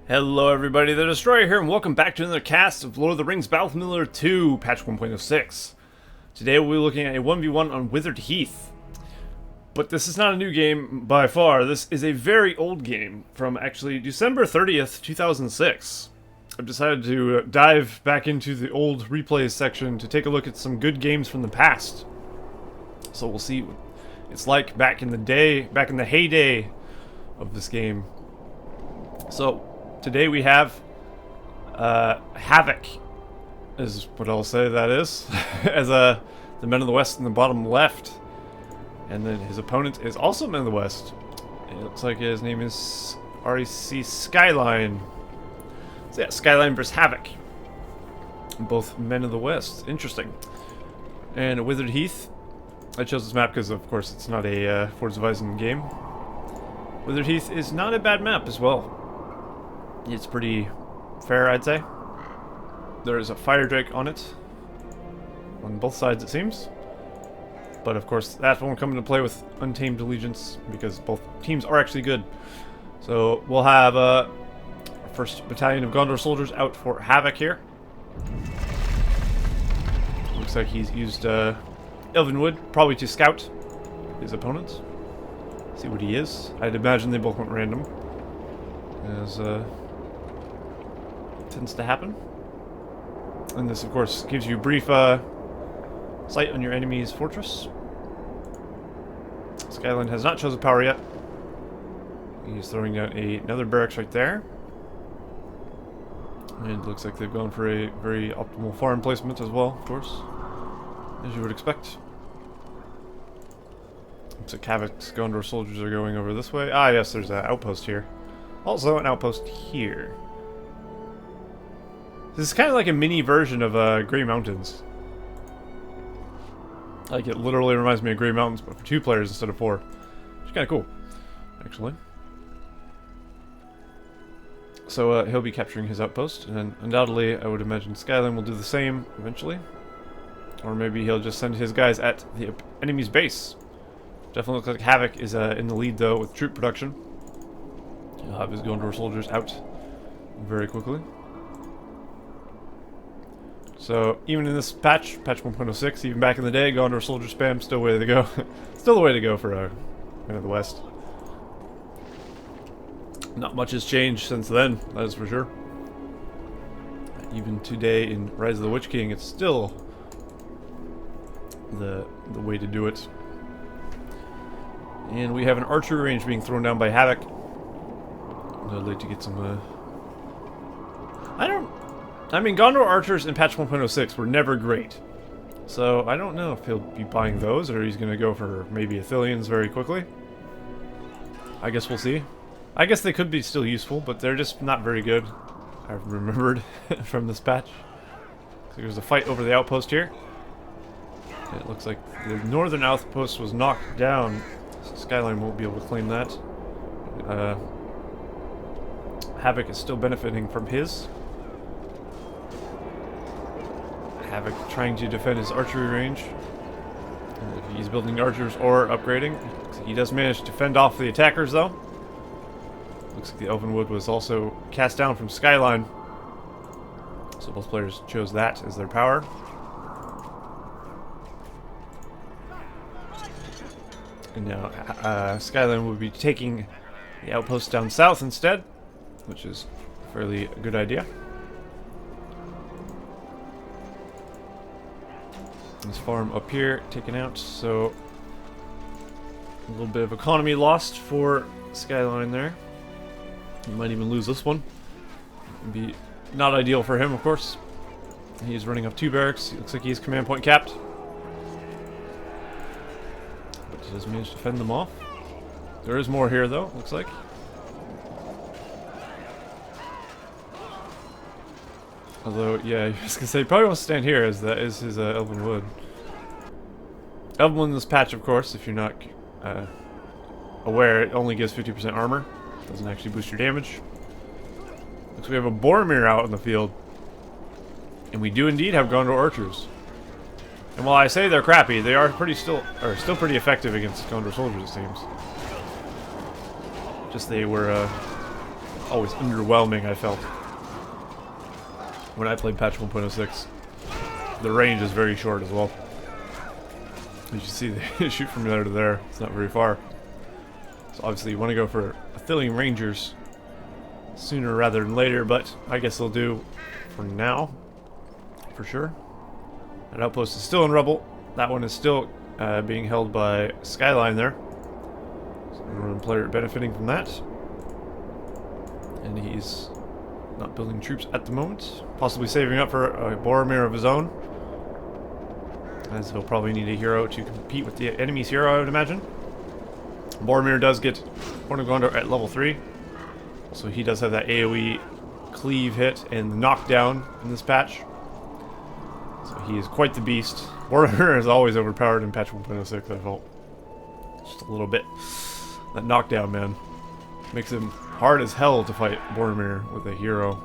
Hello everybody, the Destroyer here, and welcome back to another cast of Lord of the Rings Battle 2, patch 1.06. Today we'll be looking at a 1v1 on Withered Heath. But this is not a new game by far, this is a very old game from actually December 30th, 2006. I've decided to dive back into the old replays section to take a look at some good games from the past. So we'll see what it's like back in the day, back in the heyday of this game. So today we have Havocje, is what I'll say that is, as the Men of the West in the bottom left. And then his opponent is also Men of the West. It looks like his name is raC Skylin. So yeah, Skylin versus Havocje. Both Men of the West. Interesting. And Withered Heath. I chose this map because, of course, it's not a Forza Horizon game. Withered Heath is not a bad map as well. It's pretty fair, I'd say. There is a fire drake on it. On both sides, it seems. But of course, that won't come into play with Untamed Allegiance, because both teams are actually good. So we'll have our first battalion of Gondor soldiers out for Havocje here. Looks like he's used Elvenwood, probably to scout his opponents. See what he is. I'd imagine they both went random, as tends to happen. And this, of course, gives you brief sight on your enemy's fortress. Skylin has not chosen power yet. He's throwing down another barracks right there. And it looks like they've gone for a very optimal farm placement as well, of course, as you would expect. Looks like Havocje's Gondor soldiers are going over this way. Ah, yes, there's an outpost here. Also, an outpost here. This is kind of like a mini version of Grey Mountains. Like, it literally reminds me of Grey Mountains, but for 2 players instead of 4. Which is kind of cool, actually. So, he'll be capturing his outpost, and undoubtedly, I would imagine Skylin will do the same eventually. Or maybe he'll just send his guys at the enemy's base. Definitely looks like Havocje is in the lead, though, with troop production. He'll have his Gondor soldiers out very quickly. So, even in this patch 1.06, even back in the day, Gondor soldier spam, still the way to go. Still the way to go for Men of the West. Not much has changed since then, that is for sure. Even today in Rise of the Witch King, it's still the way to do it. And we have an archery range being thrown down by Havocje. I'd like to get some, I mean, Gondor archers in patch 1.06 were never great. So, I don't know if he'll be buying those, or he's going to go for maybe Athelians very quickly. I guess we'll see. I guess they could be still useful, but they're just not very good, I've remembered from this patch. So there's a fight over the outpost here. It looks like the northern outpost was knocked down. Skylin won't be able to claim that. Havocje is still benefiting from his. Havocje trying to defend his archery range. If he's building archers or upgrading. He does manage to fend off the attackers, though. Looks like the Elvenwood was also cast down from Skylin. So both players chose that as their power. And now Skylin will be taking the outpost down south instead, which is a fairly good idea. This farm up here taken out, so a little bit of economy lost for Skylin there. He might even lose this one. It'd be not ideal for him, of course. He's running up 2 barracks. He looks like he's command point capped. But he does manage to fend them off. There is more here, though, looks like. Although, yeah, I was gonna say, he probably wants to stand here, as that is his Elvenwood. Elvenwood in this patch, of course, if you're not aware, it only gives 50% armor. Doesn't actually boost your damage. Looks like we have a Boromir out in the field. And we do indeed have Gondor archers. And while I say they're crappy, they are still pretty effective against Gondor soldiers, it seems. Just they were always underwhelming, I felt, when I played patch 1.06. The range is very short as well. As you see, they shoot from there to there. It's not very far. So obviously you want to go for Athelian Rangers sooner rather than later, but I guess they'll do for now, for sure. That outpost is still in rubble. That one is still being held by Skyline there. So the Northern player benefiting from that. And he's not building troops at the moment. Possibly saving up for a Boromir of his own, as he'll probably need a hero to compete with the enemy's hero, I would imagine. Boromir does get Horn of Gondor at level 3. So he does have that AoE cleave hit and knockdown in this patch. So he is quite the beast. Boromir is always overpowered in patch 1.06, I felt. Just a little bit. That knockdown, man, makes him hard as hell to fight Boromir with a hero.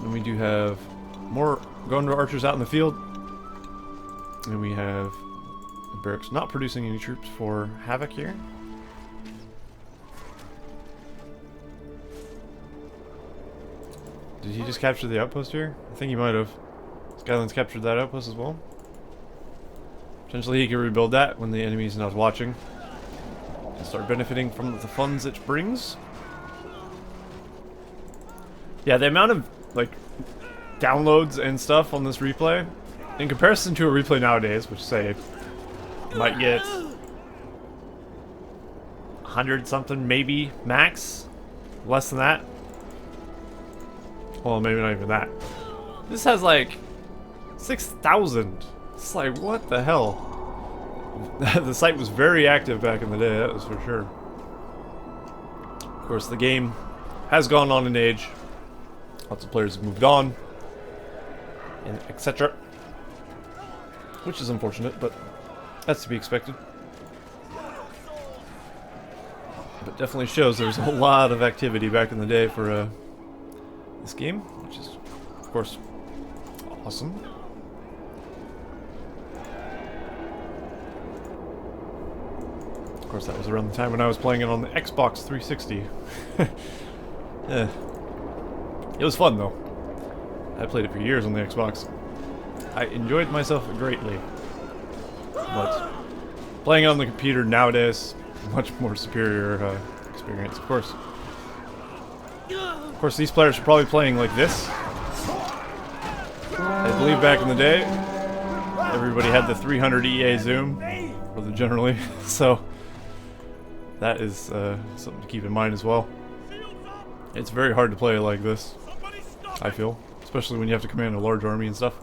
And we do have more Gondor archers out in the field. And we have the barracks not producing any troops for Havoc here. Did he just capture the outpost here? I think he might have. Skyline's captured that outpost as well. Potentially he can rebuild that when the enemy's not watching. And start benefiting from the funds it brings. Yeah, the amount of, like, downloads and stuff on this replay, in comparison to a replay nowadays, which, say, might get 100 something, maybe, max. Less than that. Well, maybe not even that. This has like 6,000. It's like, what the hell? The site was very active back in the day, that was for sure. Of course, the game has gone on in age. Lots of players have moved on, and etc. Which is unfortunate, but that's to be expected. But definitely shows there was a lot of activity back in the day for this game, which is, of course, awesome. Of course, that was around the time when I was playing it on the Xbox 360. Yeah. It was fun, though. I played it for years on the Xbox. I enjoyed myself greatly. But playing it on the computer nowadays, much more superior experience, of course. Of course, these players are probably playing like this. I believe back in the day, everybody had the 300 EA zoom, or the generally, so that is something to keep in mind as well. It's very hard to play like this, I feel, especially when you have to command a large army and stuff.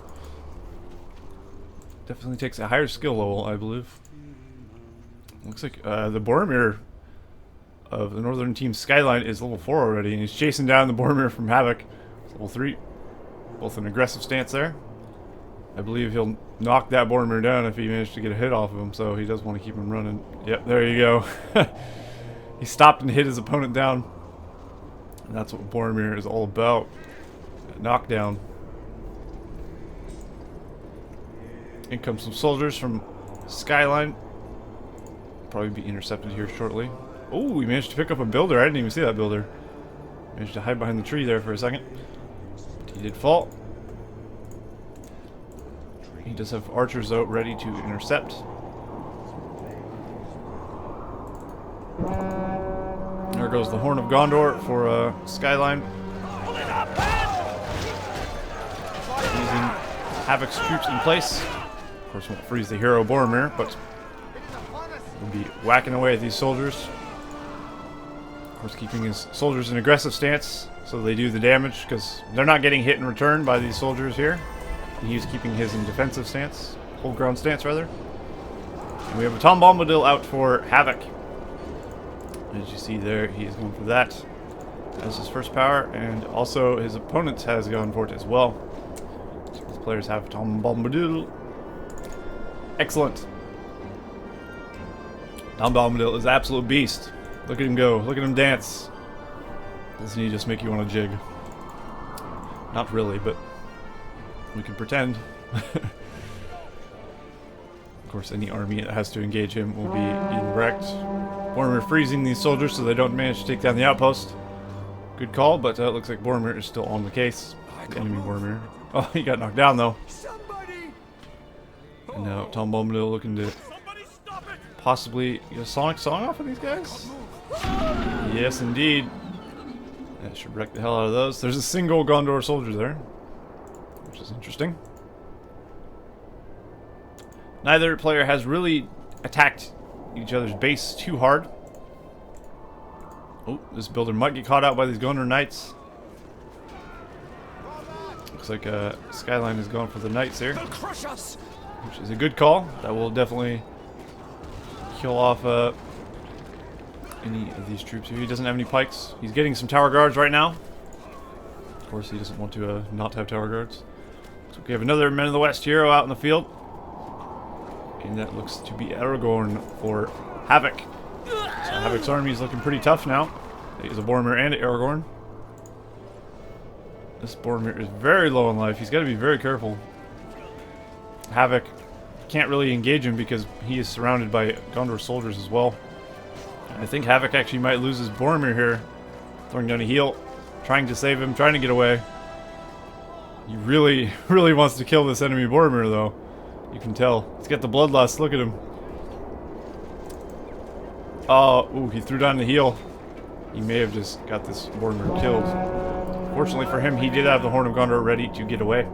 Definitely takes a higher skill level, I believe. Looks like the Boromir of the northern team Skyline is level 4 already, and he's chasing down the Boromir from Havoc. It's level 3. Both an aggressive stance there. I believe he'll knock that Boromir down if he managed to get a hit off of him, so he does want to keep him running. Yep, there you go. He stopped and hit his opponent down. And that's what Boromir is all about. Knockdown. In comes some soldiers from Skyline. Probably be intercepted here shortly. Oh, we managed to pick up a builder. I didn't even see that builder. Managed to hide behind the tree there for a second. But he did fall. He does have archers out ready to intercept. There goes the Horn of Gondor for Skyline. Using Havoc's troops in place. Of course, won't freeze the hero Boromir, but we'll be whacking away at these soldiers. Of course, keeping his soldiers in aggressive stance so they do the damage, because they're not getting hit in return by these soldiers here. And he's keeping his in defensive stance, hold ground stance rather. And we have a Tom Bombadil out for Havoc. As you see there, he is going for that as his first power, and also his opponent has gone for it as well. So the players have Tom Bombadil. Excellent. Tom Bombadil is an absolute beast. Look at him go. Look at him dance. Doesn't he just make you want to jig? Not really, but we can pretend. Of course, any army that has to engage him will be wrecked. Boromir freezing these soldiers so they don't manage to take down the outpost. Good call, but it looks like Boromir is still on the case. The enemy Boromir. Oh, he got knocked down though. And now Tom Bombadil looking to possibly get a sonic song off of these guys. Yes, indeed. That should wreck the hell out of those. There's a single Gondor soldier there, which is interesting. Neither player has really attacked each other's base too hard. Oh, this builder might get caught out by these Gondor Knights. Looks like Skyline is going for the Knights here, which is a good call. That will definitely kill off any of these troops here. He doesn't have any pikes. He's getting some tower guards right now. Of course, he doesn't want to not have tower guards. So we have another Men of the West hero out in the field. And that looks to be Aragorn for Havoc. So Havoc's army is looking pretty tough now. He's a Boromir and an Aragorn. This Boromir is very low in life. He's got to be very careful. Havoc can't really engage him because he is surrounded by Gondor soldiers as well. I think Havoc actually might lose his Boromir here. Throwing down a heal, trying to save him, trying to get away. He really, really wants to kill this enemy Boromir though. You can tell. He's got the bloodlust. Look at him. Oh, ooh, he threw down the heal. He may have just got this Boromir killed. Fortunately for him, he did have the Horn of Gondor ready to get away.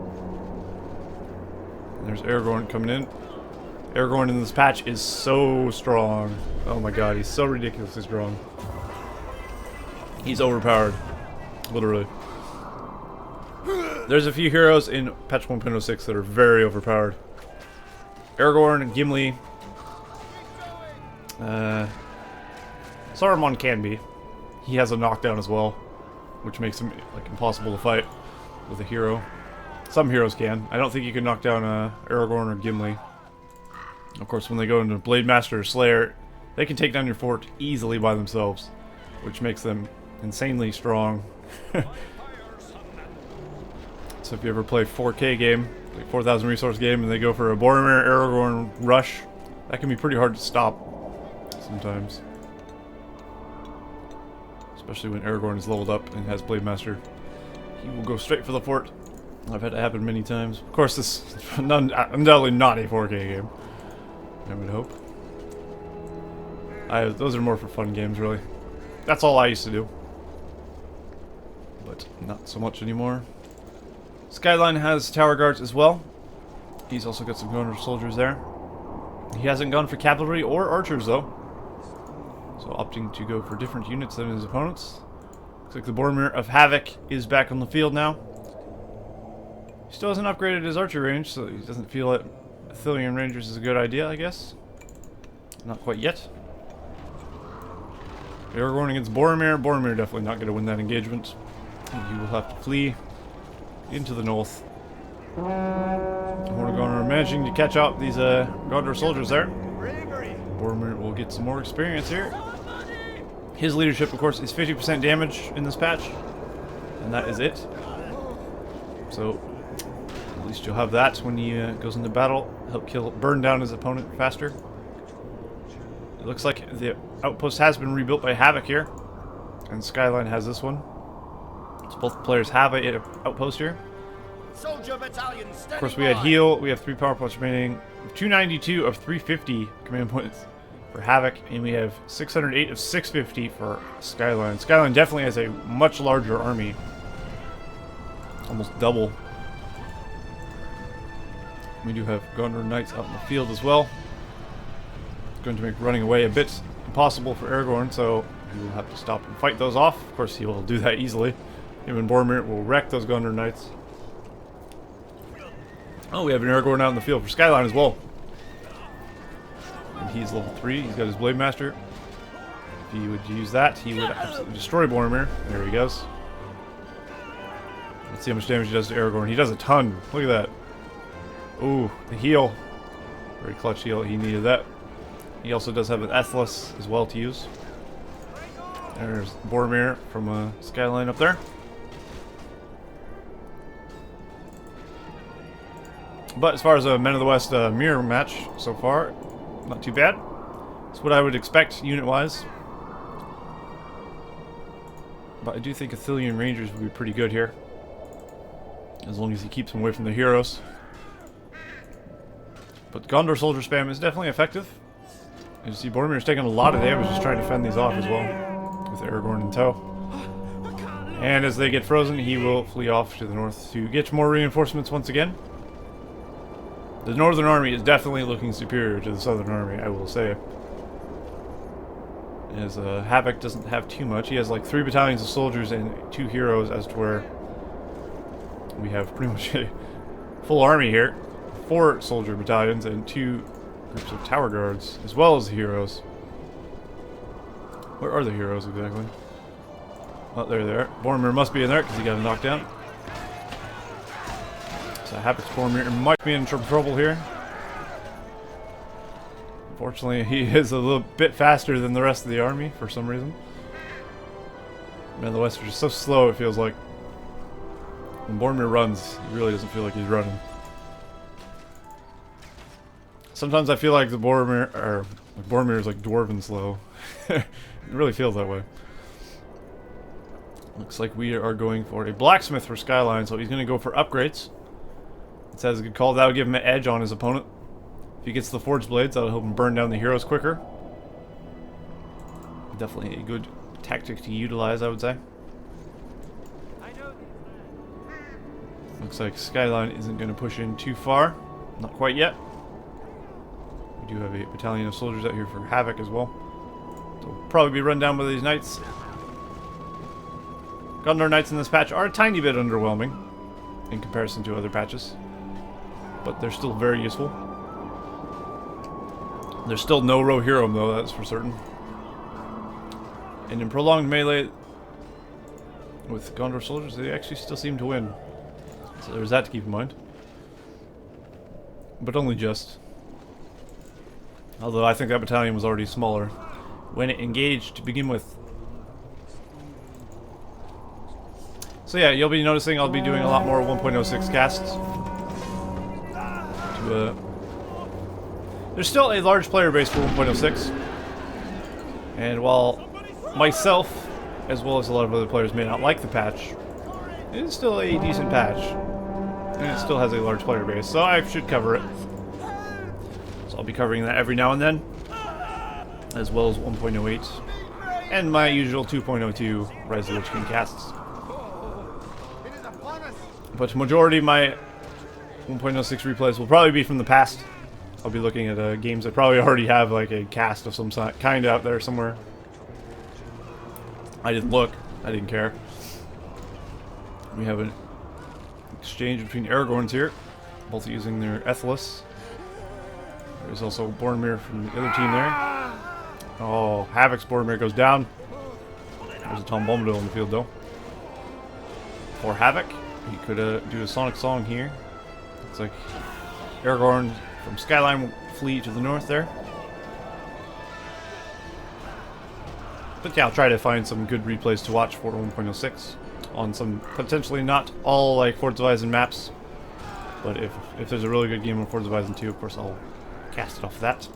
And there's Aragorn coming in. Aragorn in this patch is so strong. Oh my god, he's so ridiculously strong. He's overpowered. Literally. There's a few heroes in patch 1.06 that are very overpowered. Aragorn and Gimli. Saruman can be. He has a knockdown as well, which makes him like impossible to fight with a hero. Some heroes can. I don't think you can knock down Aragorn or Gimli. Of course, when they go into Blade Master or Slayer, they can take down your fort easily by themselves, which makes them insanely strong. So if you ever play 4K game, like 4,000 resource game, and they go for a Boromir Aragorn rush, that can be pretty hard to stop sometimes. Especially when Aragorn is leveled up and has Blade Master. He will go straight for the fort. I've had it happen many times. Of course, this is undoubtedly not a 4K game, I would hope. Those are more for fun games, really. That's all I used to do. But not so much anymore. Skyline has tower guards as well. He's also got some Gondor soldiers there. He hasn't gone for cavalry or archers, though. So opting to go for different units than his opponents. Looks like the Boromir of Havoc is back on the field now. He still hasn't upgraded his archer range, so he doesn't feel that Ithilien Rangers is a good idea, I guess. Not quite yet. Aragorn against Boromir. Boromir definitely not going to win that engagement. He will have to flee into the north. Horn of Gondor managing to catch up these Gondor soldiers there. Boromir will get some more experience here. His leadership, of course, is 50% damage in this patch, and that is it. So at least you'll have that when he goes into battle. Help burn down his opponent faster. It looks like the outpost has been rebuilt by Havoc here, and Skyline has this one. So both players have an outpost here. Of course, we had heal. We have 3 power points remaining. 292 of 350 command points for Havoc, and we have 608 of 650 for Skyline. Skyline definitely has a much larger army, almost double. We do have Gondor Knights out in the field as well. It's going to make running away a bit impossible for Aragorn, so he will have to stop and fight those off. Of course, he will do that easily. Him and Boromir will wreck those Gondor Knights. Oh, we have an Aragorn out in the field for Skyline as well. And he's level 3. He's got his Blade Master. If he would use that, he would absolutely destroy Boromir. There he goes. Let's see how much damage he does to Aragorn. He does a ton. Look at that. Ooh, the heal. Very clutch heal. He needed that. He also does have an Athlas as well to use. There's Boromir from Skyline up there. But as far as a Men of the West mirror match so far, not too bad. It's what I would expect unit-wise. But I do think Athelian Rangers would be pretty good here. As long as he keeps them away from the heroes. But Gondor soldier spam is definitely effective. You see Boromir's taking a lot of damage just trying to fend these off as well. With Aragorn in tow. And as they get frozen, he will flee off to the north to get more reinforcements once again. The northern army is definitely looking superior to the southern army, I will say. As Havoc doesn't have too much. He has like 3 battalions of soldiers and 2 heroes, as to where we have pretty much a full army here. 4 soldier battalions and 2 groups of tower guards, as well as the heroes. Where are the heroes exactly? Oh, they're there. Boromir must be in there because he got a knockdown. So Havoc's Boromir might be in trouble here. Unfortunately, he is a little bit faster than the rest of the army for some reason. Man, the West are just so slow, it feels like. When Boromir runs, he really doesn't feel like he's running. Sometimes I feel like the Boromir is like dwarven slow. It really feels that way. Looks like we are going for a blacksmith for Skyline, so he's going to go for upgrades. It says a good call. That would give him an edge on his opponent. If he gets the forged blades, that'll help him burn down the heroes quicker. Definitely a good tactic to utilize, I would say. Looks like Skyline isn't going to push in too far. Not quite yet. We do have a battalion of soldiers out here for Havoc as well. They'll probably be run down by these knights. Gondor knights in this patch are a tiny bit underwhelming in comparison to other patches. But they're still very useful. There's still no Rohirrim though, that's for certain. And in prolonged melee with Gondor soldiers, they actually still seem to win. So there's that to keep in mind. But only just. Although I think that battalion was already smaller when it engaged to begin with. So yeah, you'll be noticing I'll be doing a lot more 1.06 casts. There's still a large player base for 1.06. And while myself, as well as a lot of other players, may not like the patch, it is still a decent patch. And it still has a large player base, so I should cover it. So I'll be covering that every now and then. As well as 1.08. And my usual 2.02 Rise of the Lich King casts. But majority of my 1.06 replays will probably be from the past. I'll be looking at games that probably already have like a cast of some kind out there somewhere. I didn't look. I didn't care. We have an exchange between Aragorns here, both using their Ethelis. There's also Boromir from the other team there. Oh, Havoc's Boromir goes down. There's a Tom Bombadil in the field though. For Havoc, he could do a Sonic Song here. Looks like Aragorn from Skyline will flee to the north there. But yeah, I'll try to find some good replays to watch for 1.06 on some potentially not all like Forza Horizon maps. But if there's a really good game on Forza Horizon 2, of course I'll cast it off of that.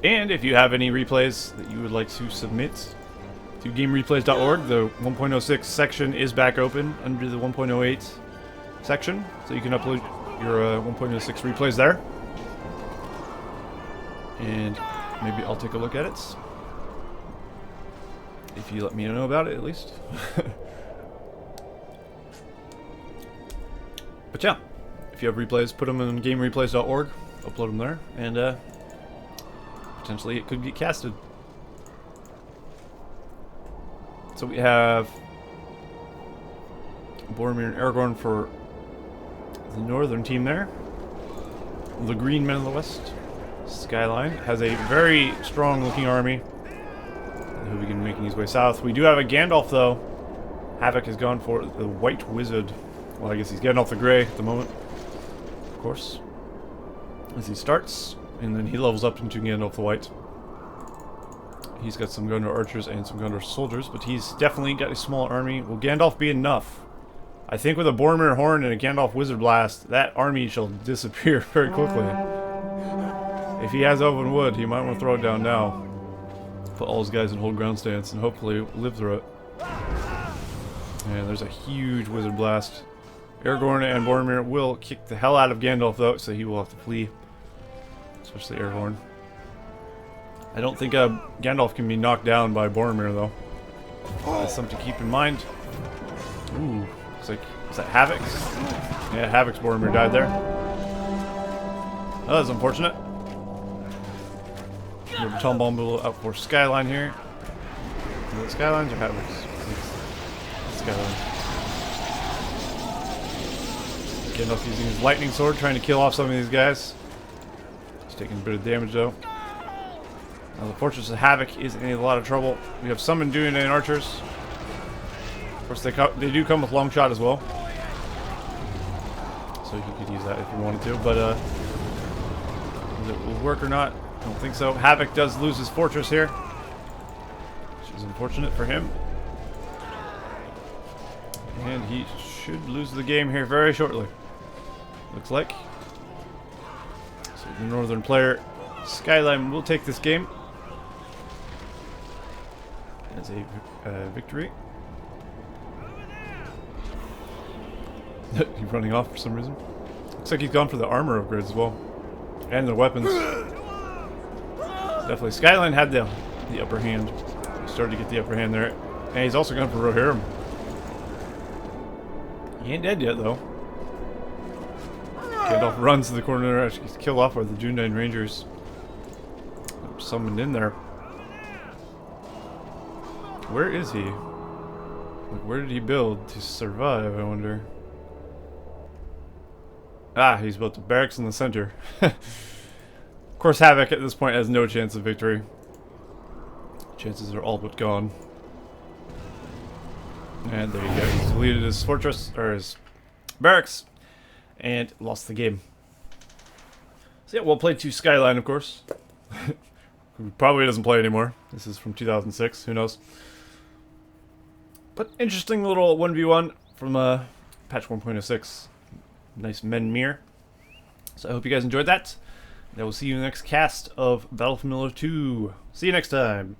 And if you have any replays that you would like to submit to GameReplays.org, the 1.06 section is back open under the 1.08 section, so you can upload your 1.06 replays there. And maybe I'll take a look at it. If you let me know about it, at least. But yeah, if you have replays, put them in GameReplays.org, upload them there, and potentially it could get casted. So we have Boromir and Aragorn for the northern team there. The Green Men of the West, Skyline, has a very strong looking army. He'll begin making his way south. We do have a Gandalf though. Havoc has gone for the White Wizard. Well, I guess he's Gandalf the Grey at the moment, of course, as he starts, and then he levels up into Gandalf the White. He's got some Gondor archers and some Gondor soldiers, but he's definitely got a small army. Will Gandalf be enough? I think with a Boromir Horn and a Gandalf Wizard Blast, that army shall disappear very quickly. If he has Elven Wood, he might want to throw it down now. Put all his guys in hold ground stance and hopefully live through it. And there's a huge Wizard Blast. Aragorn and Boromir will kick the hell out of Gandalf though, so he will have to flee. Especially Aragorn. I don't think Gandalf can be knocked down by Boromir though. That's something to keep in mind. Ooh, looks like, is that Havoc's? Yeah, Havoc's Boromir died there. That was unfortunate. Baton Bomb out for Skyline here. Is it Skylines or Havoc's? Skyline. Gandalf using his lightning sword, trying to kill off some of these guys. He's taking a bit of damage though. Now the Fortress of Havoc is in a lot of trouble. We have Summon Dune and Archers. Of course, they do come with Long Shot as well. So you could use that if you wanted to, but whether it will work or not, I don't think so. Havoc does lose his fortress here, which is unfortunate for him. And he should lose the game here very shortly. Looks like. So the northern player, Skyline, will take this game as a victory. He's running off for some reason. Looks like he's gone for the armor upgrades as well. And the weapons. Definitely. Skyline had the upper hand. He started to get the upper hand there. And he's also gone for Rohirrim. He ain't dead yet, though. Gandalf runs to the corner there. Actually gets killed off by the Dunedain Rangers. Summoned in there. Where is he? Like, where did he build to survive, I wonder? Ah, he's built a barracks in the center. Of course, Havoc at this point has no chance of victory. Chances are all but gone. And there you go. He's deleted his fortress, or his barracks, and lost the game. So yeah, well played to Skyline, of course. Who probably doesn't play anymore. This is from 2006. Who knows? But interesting little 1v1 from patch 1.06. Nice Menmir. So I hope you guys enjoyed that. And I will see you in the next cast of Battlefield 2. See you next time.